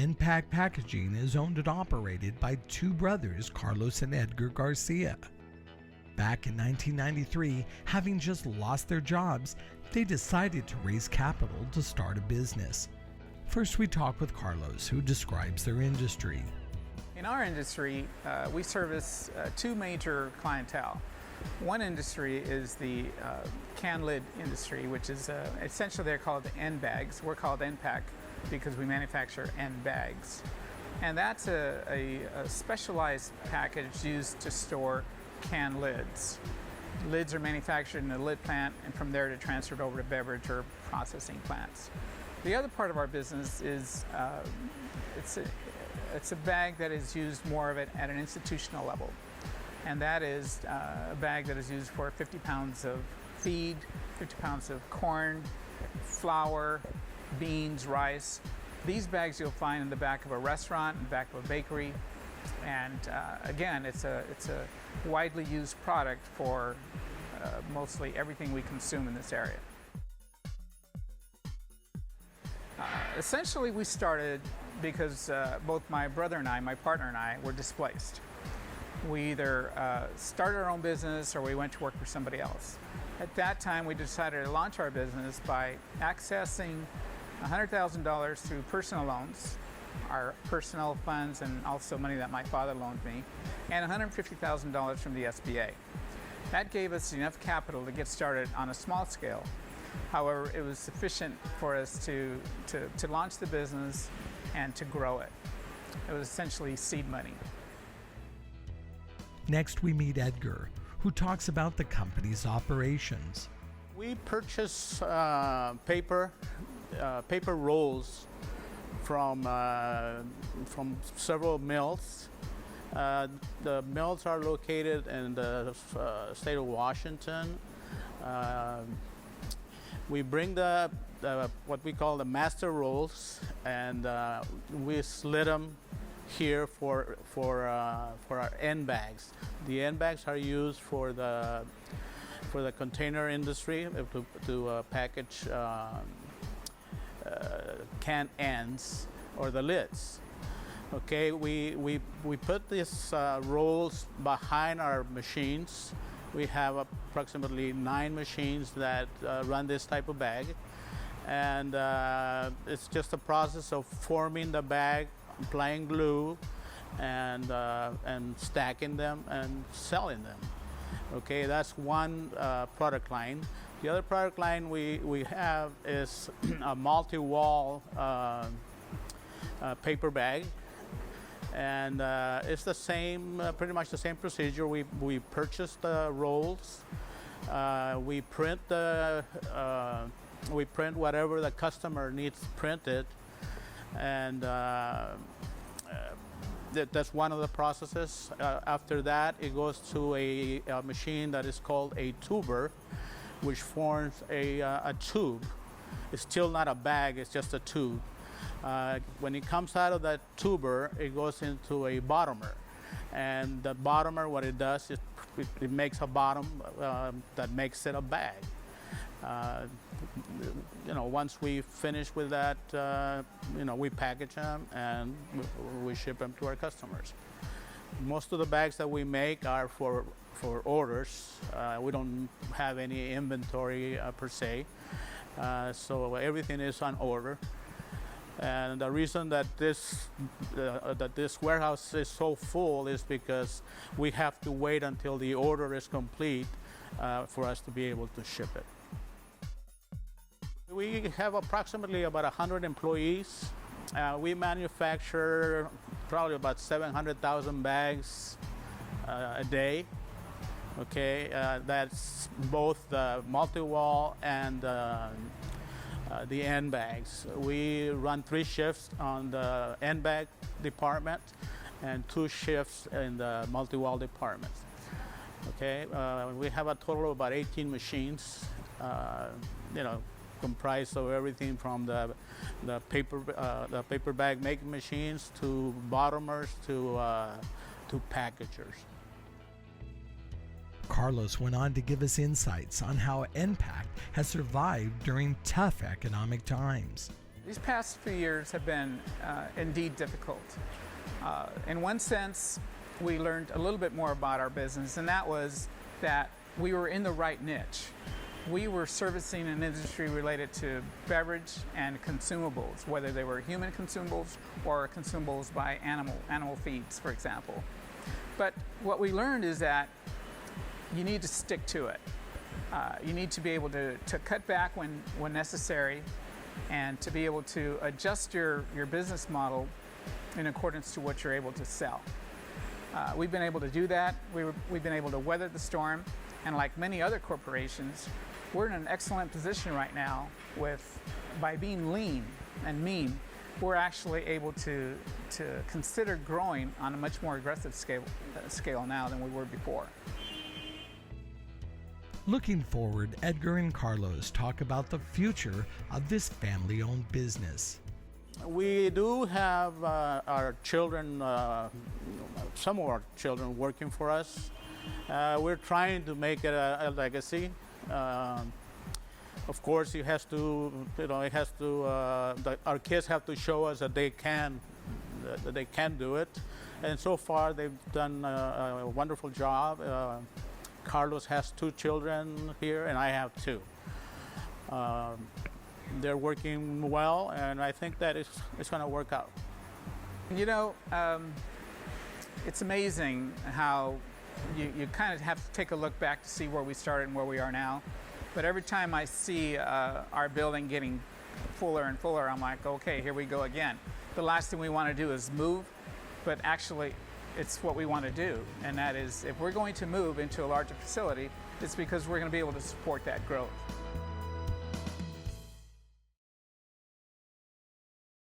EndPak Packaging is owned and operated by two brothers, Carlos and Edgar Garcia. Back in 1993, having just lost their jobs, they decided to raise capital to start a business. First, we talk with Carlos, who describes their industry. In our industry, we service two major clientele. One industry is the can lid industry, which is essentially they're called end bags. We're called EndPak because we manufacture end bags. And that's a specialized package used to store can lids. Lids are manufactured in a lid plant and from there to transferred over to beverage or processing plants. The other part of our business is it's a bag that is used more of it at an institutional level. And that is a bag that is used for 50 pounds of feed, 50 pounds of corn, flour, beans, rice. These bags you'll find in the back of a restaurant, in the back of a bakery. And again, it's a widely used product for mostly everything we consume in this area. Essentially, we started because both my brother and I, my partner and I, were displaced. We either started our own business or we went to work for somebody else. At that time, we decided to launch our business by accessing $100,000 through personal loans, our personal funds, and also money that my father loaned me, and $150,000 from the SBA. That gave us enough capital to get started on a small scale. However, it was sufficient for us to launch the business and to grow it. It was essentially seed money. Next, we meet Edgar, who talks about the company's operations. We purchase paper rolls from several mills. The mills are located in the state of Washington. We bring the what we call the master rolls, and we slit them here for our end bags. The end bags are used for the container industry to package can ends or the lids. Okay, we put these rolls behind our machines. We have approximately 9 machines that run this type of bag, and it's just a process of forming the bag, applying glue, and stacking them and selling them. Okay, that's one product line. The other product line we have is a multi-wall paper bag, and it's the same, pretty much the same procedure. We purchase the rolls, we print whatever the customer needs printed, and that's one of the processes. After that, it goes to a machine that is called a tuber, which forms a tube. It's still not a bag, it's just a tube. When it comes out of that tuber, it goes into a bottomer. And the bottomer, what it does is it makes a bottom that makes it a bag. Once we finish with that, we package them and we ship them to our customers. Most of the bags that we make are for orders. We don't have any inventory per se, so everything is on order. And the reason that this warehouse is so full is because we have to wait until the order is complete for us to be able to ship it. We have approximately about 100 employees. We manufacture probably about 700,000 bags a day. Okay, that's both the multi-wall and the end bags. We run 3 shifts on the end bag department and 2 shifts in the multi-wall department. Okay, we have a total of about 18 machines, comprised of everything from the paper bag making machines to bottomers to packagers. Carlos went on to give us insights on how EndPak has survived during tough economic times. These past few years have been indeed difficult. In one sense, we learned a little bit more about our business, and that was that we were in the right niche. We were servicing an industry related to beverage and consumables, whether they were human consumables or consumables by animal feeds, for example. But what we learned is that you need to stick to it. You need to be able to cut back when necessary, and to be able to adjust your business model in accordance to what you're able to sell. We've been able to do that. We've been able to weather the storm, and like many other corporations, we're in an excellent position right now by being lean and mean, we're actually able to consider growing on a much more aggressive scale now than we were before. Looking forward, Edgar and Carlos talk about the future of this family-owned business. We do have our children, some of our children working for us. We're trying to make it a legacy. Of course, our kids have to show us that they can do it. And so far, they've done a wonderful job. Carlos has 2 children here, and I have 2. They're working well, and I think that it's going to work out. You know, it's amazing how you kind of have to take a look back to see where we started and where we are now. But every time I see our building getting fuller and fuller, I'm like, okay, here we go again. The last thing we want to do is move, but actually it's what we want to do. And that is, if we're going to move into a larger facility, it's because we're going to be able to support that growth.